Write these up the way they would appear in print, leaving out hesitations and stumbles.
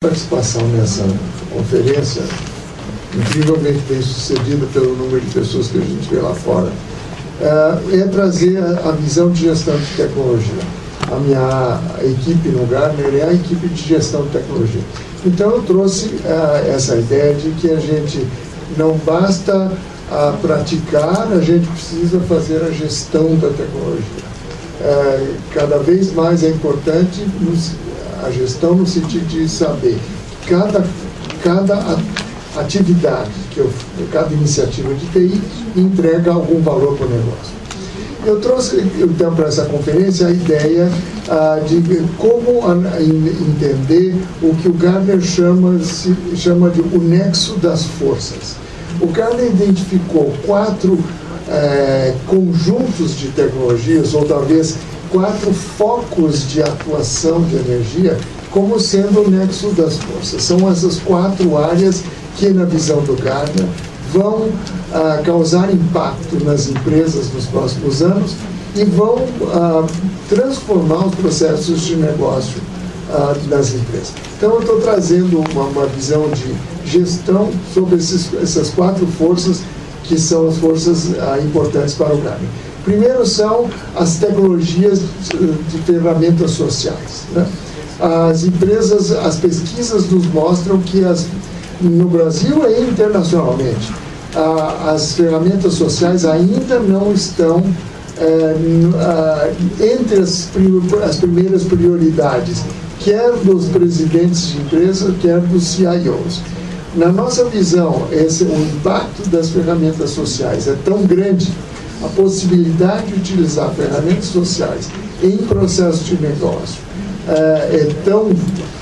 Participação nessa conferência, incrivelmente bem sucedida pelo número de pessoas que a gente vê lá fora, é trazer a visão de gestão de tecnologia. A minha equipe no Gartner é a equipe de gestão de tecnologia. Então eu trouxe essa ideia de que a gente não basta praticar, a gente precisa fazer a gestão da tecnologia. Cada vez mais é importante a gestão no sentido de saber cada atividade, cada iniciativa de TI entrega algum valor para o negócio. Eu trouxe, então, para essa conferência a ideia de como entender o que o Gartner chama de o nexo das forças. O Gartner identificou 4 conjuntos de tecnologias, ou talvez 4 focos de atuação de energia, como sendo o nexo das forças. São essas 4 áreas que, na visão do Gartner, vão causar impacto nas empresas nos próximos anos e vão transformar os processos de negócio das empresas. Então, eu estou trazendo uma visão de gestão sobre essas 4 forças que são as forças importantes para o Gartner. Primeiro são as tecnologias de ferramentas sociais, né? As empresas, as pesquisas nos mostram que no Brasil e internacionalmente, as ferramentas sociais ainda não estão entre as primeiras prioridades, quer dos presidentes de empresas, quer dos CIOs. Na nossa visão, o impacto das ferramentas sociais é tão grande, a possibilidade de utilizar ferramentas sociais em processo de negócio é tão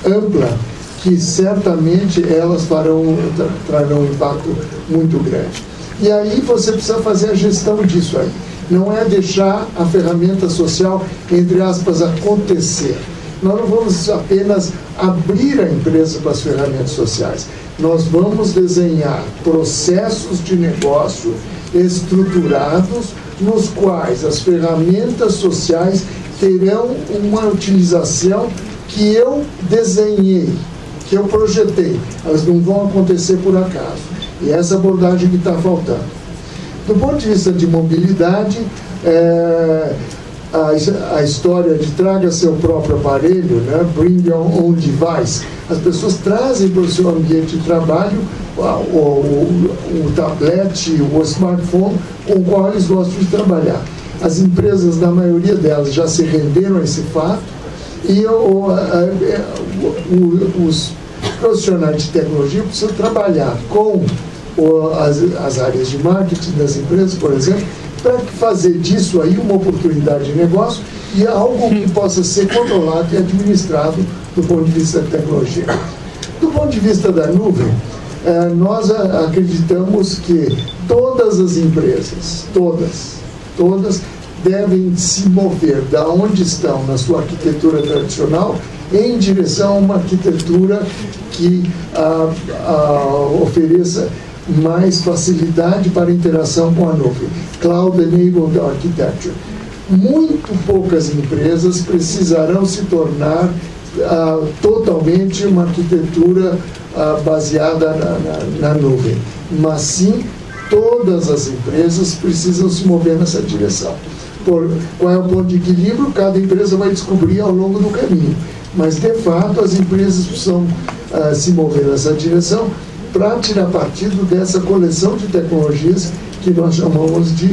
ampla que certamente elas trarão um impacto muito grande. E aí você precisa fazer a gestão disso aí. Não é deixar a ferramenta social, entre aspas, acontecer. Nós não vamos apenas abrir a empresa para as ferramentas sociais. Nós vamos desenhar processos de negócio estruturados nos quais as ferramentas sociais terão uma utilização que eu desenhei, que eu projetei. Elas não vão acontecer por acaso. E essa abordagem que está faltando. Do ponto de vista de mobilidade, a história de traga seu próprio aparelho, né? Bring your own device. As pessoas trazem para o seu ambiente de trabalho o tablet, o smartphone com o qual eles gostam de trabalhar. As empresas, na maioria delas, já se renderam a esse fato e os profissionais de tecnologia precisam trabalhar com as áreas de marketing das empresas, por exemplo, para fazer disso aí uma oportunidade de negócio e algo que possa ser controlado e administrado do ponto de vista da tecnologia. Do ponto de vista da nuvem, nós acreditamos que todas as empresas, todas devem se mover da onde estão na sua arquitetura tradicional em direção a uma arquitetura que ofereça mais facilidade para interação com a nuvem. Cloud Enabled Architecture. Muito poucas empresas precisarão se tornar totalmente uma arquitetura baseada na nuvem, mas sim todas as empresas precisam se mover nessa direção. Qual é o ponto de equilíbrio? Cada empresa vai descobrir ao longo do caminho, mas de fato as empresas precisam se mover nessa direção para tirar partido dessa coleção de tecnologias que nós chamamos de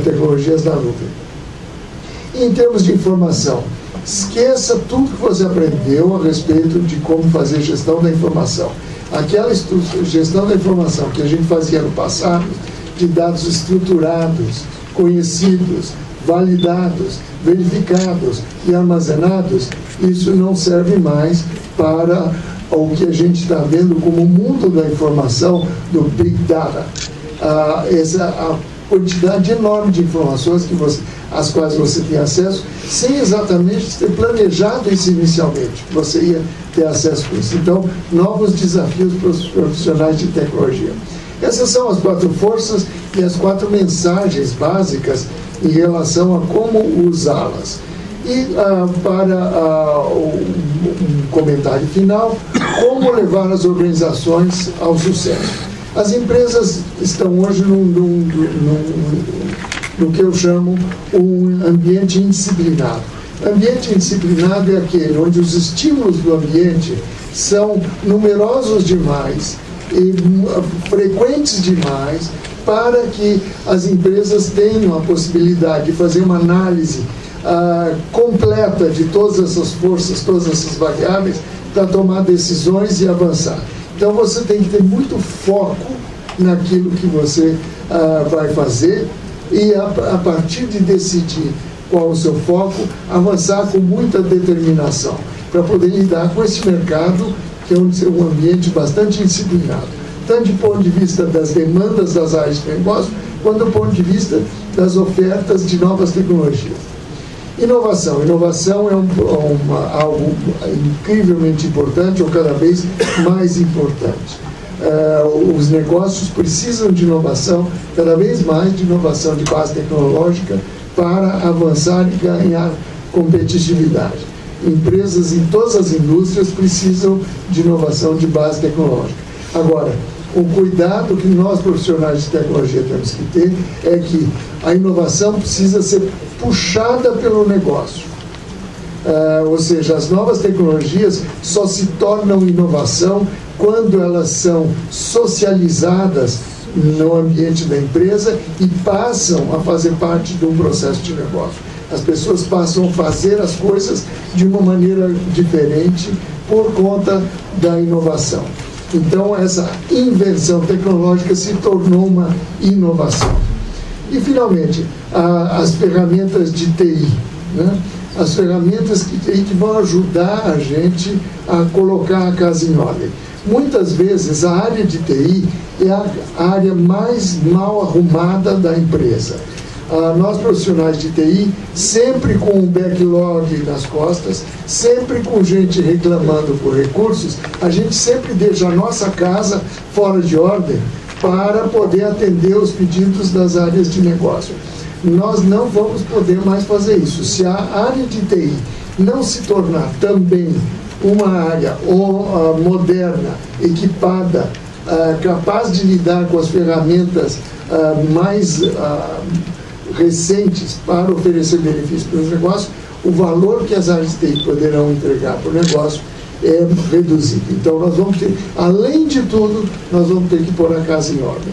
tecnologias da nuvem. Em termos de informação, esqueça tudo que você aprendeu a respeito de como fazer gestão da informação. Aquela gestão da informação que a gente fazia no passado, de dados estruturados, conhecidos, validados, verificados e armazenados, isso não serve mais para o que a gente está vendo como o mundo da informação, do Big Data. A quantidade enorme de informações às quais você tem acesso, sem exatamente ter planejado isso inicialmente, você ia ter acesso a isso. Então, novos desafios para os profissionais de tecnologia. Essas são as 4 forças e as 4 mensagens básicas em relação a como usá-las. E um comentário final, como levar as organizações ao sucesso. As empresas estão hoje no que eu chamo um ambiente indisciplinado. Ambiente indisciplinado é aquele onde os estímulos do ambiente são numerosos demais e frequentes demais para que as empresas tenham a possibilidade de fazer uma análise completa de todas essas forças, todas essas variáveis, para tomar decisões e avançar. Então você tem que ter muito foco naquilo que você vai fazer e a partir de decidir qual o seu foco, avançar com muita determinação para poder lidar com esse mercado que é um ambiente bastante indisciplinado, tanto do ponto de vista das demandas das áreas de negócio, quanto do ponto de vista das ofertas de novas tecnologias. Inovação. Inovação é algo incrivelmente importante, ou cada vez mais importante. Os negócios precisam de inovação, cada vez mais de inovação de base tecnológica para avançar e ganhar competitividade. Empresas em todas as indústrias precisam de inovação de base tecnológica. Agora, o cuidado que nós profissionais de tecnologia temos que ter é que a inovação precisa ser puxada pelo negócio. Ou seja, as novas tecnologias só se tornam inovação quando elas são socializadas no ambiente da empresa e passam a fazer parte de um processo de negócio. As pessoas passam a fazer as coisas de uma maneira diferente por conta da inovação. Então, essa invenção tecnológica se tornou uma inovação. E, finalmente, as ferramentas de TI, né? As ferramentas de TI que vão ajudar a gente a colocar a casa em ordem. Muitas vezes, a área de TI é a área mais mal arrumada da empresa. Nós, profissionais de TI, sempre com um backlog nas costas, sempre com gente reclamando por recursos, a gente sempre deixa a nossa casa fora de ordem para poder atender os pedidos das áreas de negócio. Nós não vamos poder mais fazer isso. Se a área de TI não se tornar também uma área moderna, equipada, capaz de lidar com as ferramentas mais recentes para oferecer benefícios para os negócios, o valor que as áreas de TI poderão entregar para o negócio é reduzido. Então, nós vamos ter, além de tudo, nós vamos ter que pôr a casa em ordem.